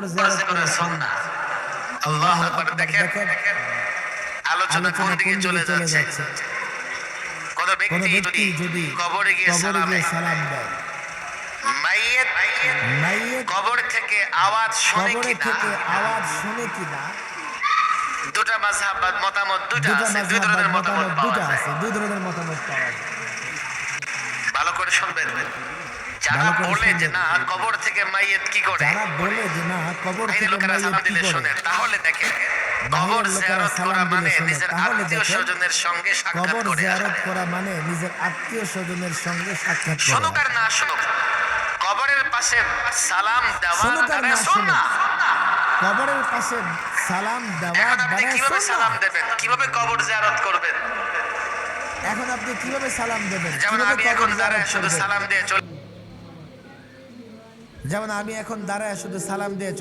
জিয়ারত করা সুন্নাহ। আল্লাহু আকবার। দেখেন আলোচনা কোন দিকে চলে যাচ্ছে। কোন ব্যক্তি যদি কবরে গিয়ে সালাম দেয়, মাইয়িত কবর থেকে আওয়াজ শুনে কিনা, দুটা মাযহাব বা মতামত দুটা আছে, দুই ধরনের মতামত পাওয়া যায়। ভালো করে শুনবেন। যারা বলে যে না কবর থেকে মাইয়িত কি করে, এই লোকেরা সালাম দিলে শুনে, তাহলে দেখেন কবর জিয়ারত করা মানে নিজের আত্মীয়-স্বজনের সঙ্গে সাক্ষাৎ করে। শুনুক আর না শুনুক, কবরের পাশে সালাম দেওয়া দ্বারা সুন্নাহ। এখন আপনি কিভাবে সালাম দেবেন, কিভাবে কবর জিয়ারত করবেন? যেমন আমি এখন দাঁড়ায় শুধু সালাম দিয়ে